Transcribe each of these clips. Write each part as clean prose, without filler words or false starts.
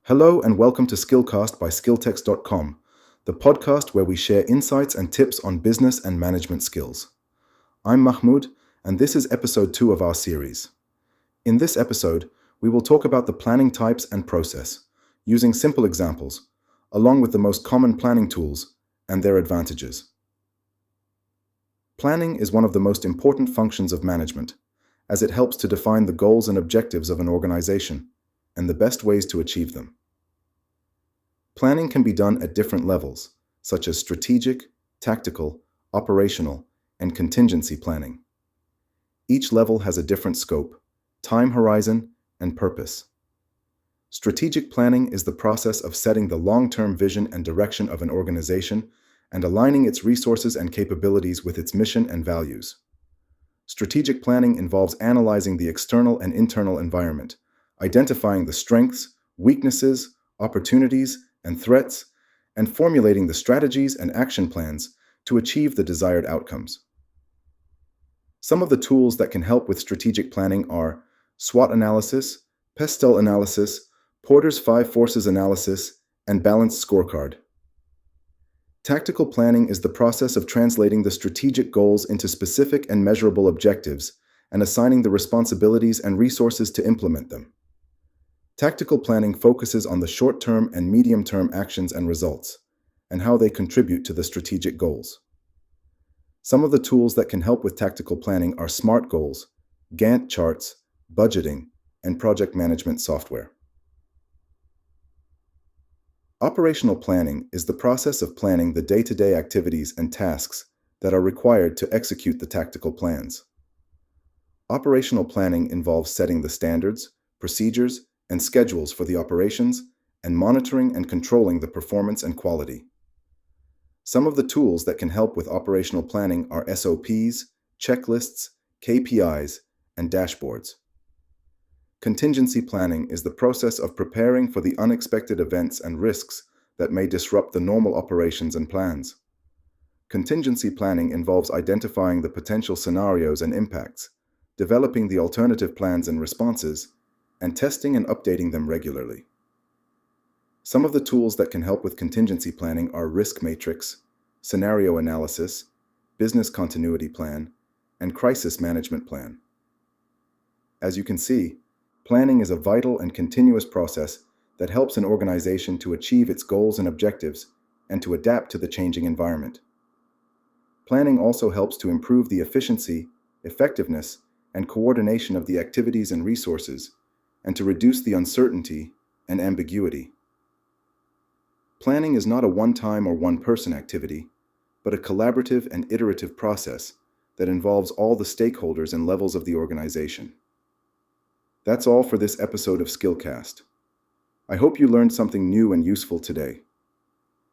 Hello and welcome to Skillcast by skilltext.com, the podcast where we share insights and tips on business and management skills. I'm Mahmoud, and this is episode 2 of our series. In this episode, we will talk about the planning types and process, using simple examples, along with the most common planning tools and their advantages. Planning is one of the most important functions of management, as it helps to define the goals and objectives of an organization and the best ways to achieve them. Planning can be done at different levels, such as strategic, tactical, operational, and contingency planning. Each level has a different scope, time horizon, and purpose. Strategic planning is the process of setting the long-term vision and direction of an organization and aligning its resources and capabilities with its mission and values. Strategic planning involves analyzing the external and internal environment, identifying the strengths, weaknesses, opportunities, and threats, and formulating the strategies and action plans to achieve the desired outcomes. Some of the tools that can help with strategic planning are SWOT analysis, PESTEL analysis, Porter's 5 forces analysis, and balanced scorecard. Tactical planning is the process of translating the strategic goals into specific and measurable objectives and assigning the responsibilities and resources to implement them. Tactical planning focuses on the short-term and medium-term actions and results, and how they contribute to the strategic goals. Some of the tools that can help with tactical planning are SMART goals, Gantt charts, budgeting, and project management software. Operational planning is the process of planning the day-to-day activities and tasks that are required to execute the tactical plans. Operational planning involves setting the standards, procedures, and schedules for the operations, and monitoring and controlling the performance and quality. Some of the tools that can help with operational planning are SOPs, checklists, KPIs, and dashboards. Contingency planning is the process of preparing for the unexpected events and risks that may disrupt the normal operations and plans. Contingency planning involves identifying the potential scenarios and impacts, developing the alternative plans and responses, and testing and updating them regularly. Some of the tools that can help with contingency planning are risk matrix, scenario analysis, business continuity plan, and crisis management plan. As you can see, planning is a vital and continuous process that helps an organization to achieve its goals and objectives and to adapt to the changing environment. Planning also helps to improve the efficiency, effectiveness, and coordination of the activities and resources, and to reduce the uncertainty and ambiguity. Planning is not a one-time or one-person activity, but a collaborative and iterative process that involves all the stakeholders and levels of the organization. That's all for this episode of Skillcast. I hope you learned something new and useful today.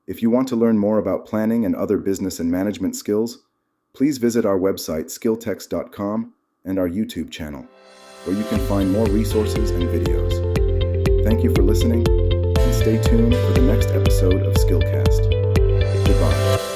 If you want to learn more about planning and other business and management skills, please visit our website skilltext.com and our YouTube channel, where you can find more resources and videos. Thank you for listening, and stay tuned for the next episode of Skillcast. Goodbye.